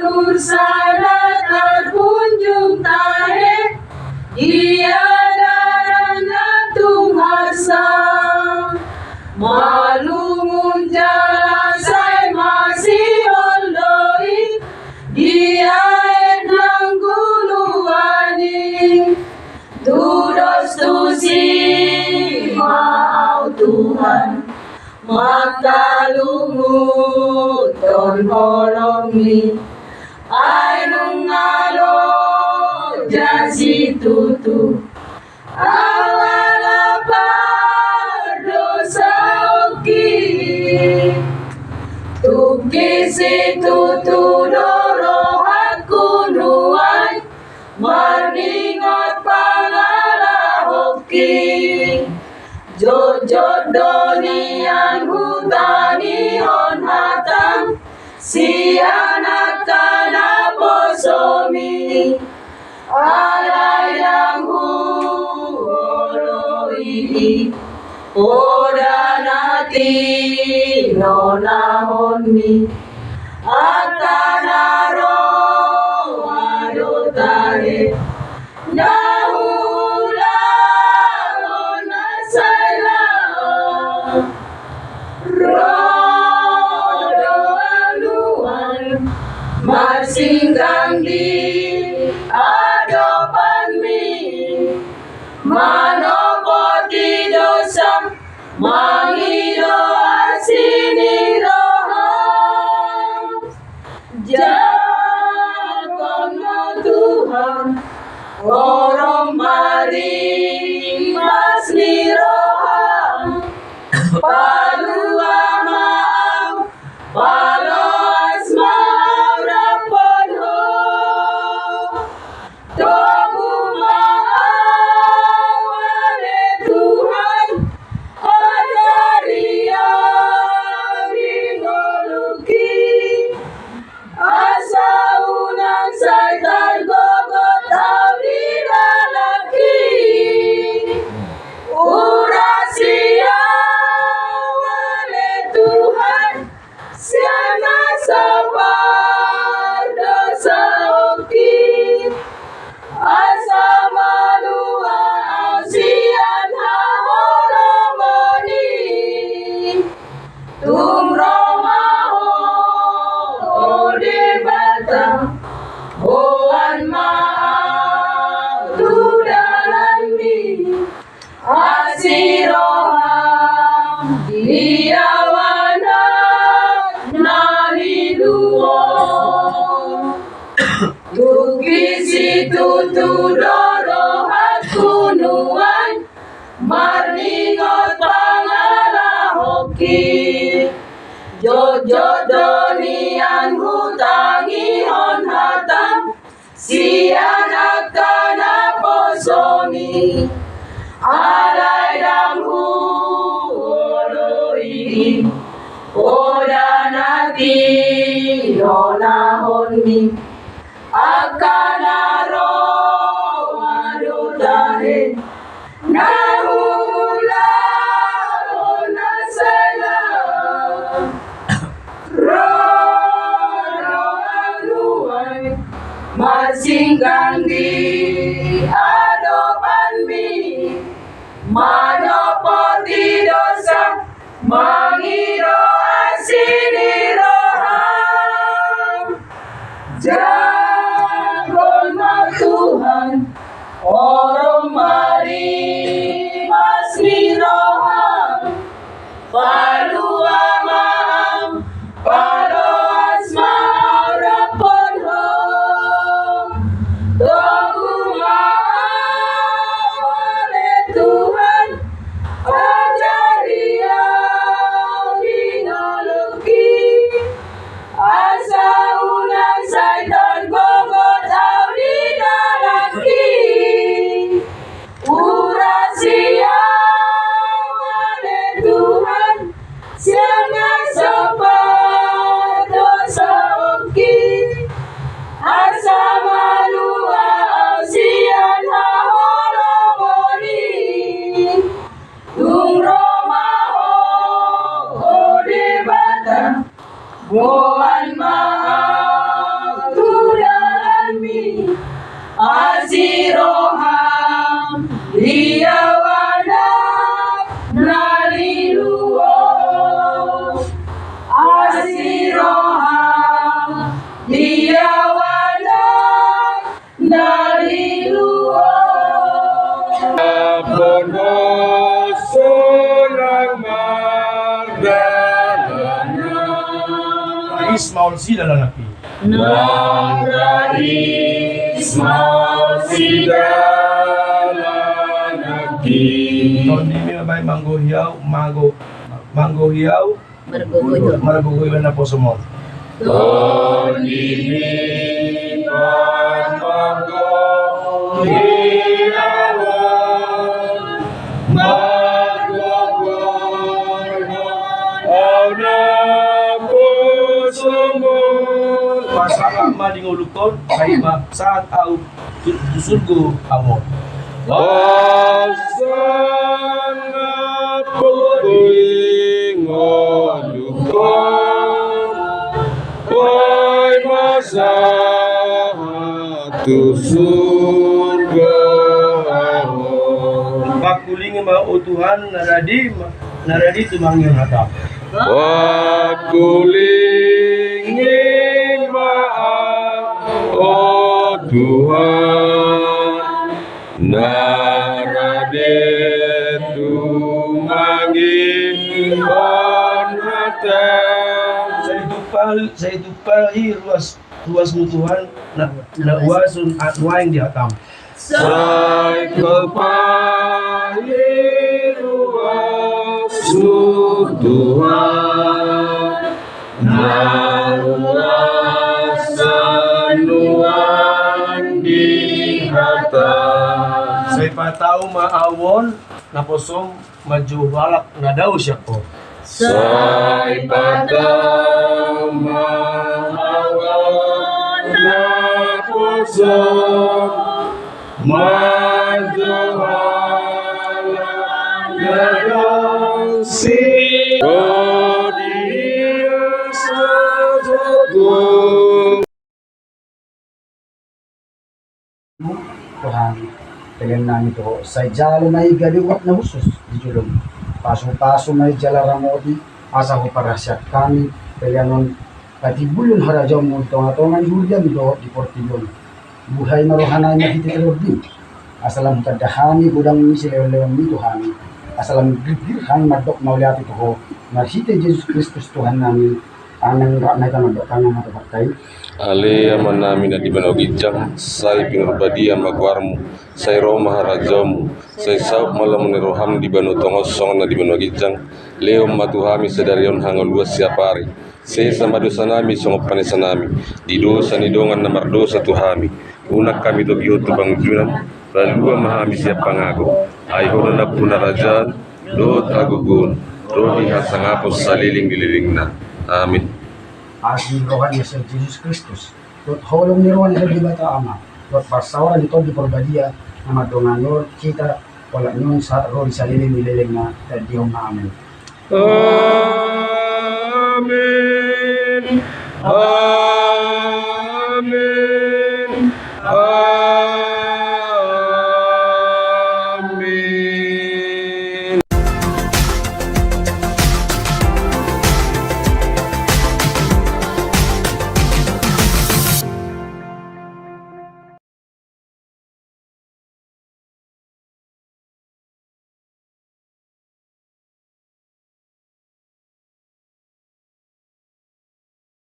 jalur sana terkunjung tahe, dia darana tunghasa. Malungun jala say masih ondoi, dia edlang guluani. Tudos tusi mau Tuhan, maka lungut don holongi. Ay nung ngalo jasi tutu, awala dosa oki. Tuki si tutu dorohat kunuan, maningot pangala hoki. Jojot donian hutani on hatam, si anak kana bosomi. Alayang huoloi, oda nati nonahoni. Akanaro adotahe, nahula onasayla. Rodo aluan, masinggang di adopan mi. Manopoti dosa, mangido asini roham. Jakon mo Tuhan, orang mari mas ni roham. Palua maaf, palos maaf rapon ho. Togu maaf wale Tuhan, ajari ringoluki. Asa unang saitan gogot awri lalaki. Urasia wale Tuhan, siana sabar dosa oki. Asa malua ausian haholomoni. Tumromaho ode batang, hoan maaf tudalandi. Asiroham diawanak naliluo. Tukisi tutu dorohat kunuan, marningot pangala hoki. Jojot donian hutangi on hatam, si anak kana posomi. Alay damhu oloi, oda nati nonahoni. Akanaro adotahe, nahula onasela. Rodo aluan, masinggang di adopan mi. Manopoti dosa, mangido asini roham. Jakon mo Tuhan, orang mari mas ni roham. Palua maaf, palos maaf rapon ho. Togu maaf wale Tuhan, ajari maul sila lalaki. Narais masida lalaki. Tahun ini may manggo hiyaw, maragugoy na po sumol. Tahun ini manggo hiyaw, Pasang malingulukon kay saat au dusulgo amon. Pasang malingulukon kay masatu surga amon. Pakuling mga utuhan naradi tumangin hatap. Pakulingin maaf, oh Tuhan, narade tumangin on hatap. Sa itu pa ruas mutuhan na uwasun at waing di hatam. Say kepahiruas Tuhan, naruasan nuang di hata. Sa ipataw maawon na posom majuhalak na daw siya ko. Say patang mahawan na pusong majuhala gadang si Dia satu. Tuhan, kalian namin to sa jalo na igaliwat na usos di julong paso-paso na jala ramodi asa ko para siya kami kalianon katibulon harajaw mo ito nga to nga Julian do di Portillo buhay na rohanay na hititilog din asalam kadahani budang ni sila lewan ni Tuhan asalam gigirhan madok mauliati to ho naghite Jesus Kristus Tuhan namin anang na ka madok kang matapatay. Alea manami na di manogijang, say pinurbadia magwarmo, say Roma harajamu, say saup malam ni roham di banu tongos song na di manogijang, leo matuhami sedarion hangaluas siapari, say samadosanami song panisanami, di dosa ni dongan na mardosa tuhami, unak kami to biyoto bang junan, lalua mahami siap pangago, ay hono na punarajan, dot agugun, rodi hasangapos saliling dililing na, amin. Asli rohan ni Sir Jesus Kristus. Lot holong ni rohan ni Bata Ama. Lot pasawaran ito di porbadia na madonganor kita wala nyon sa rohan sa liling na tadiyong namin. Amin.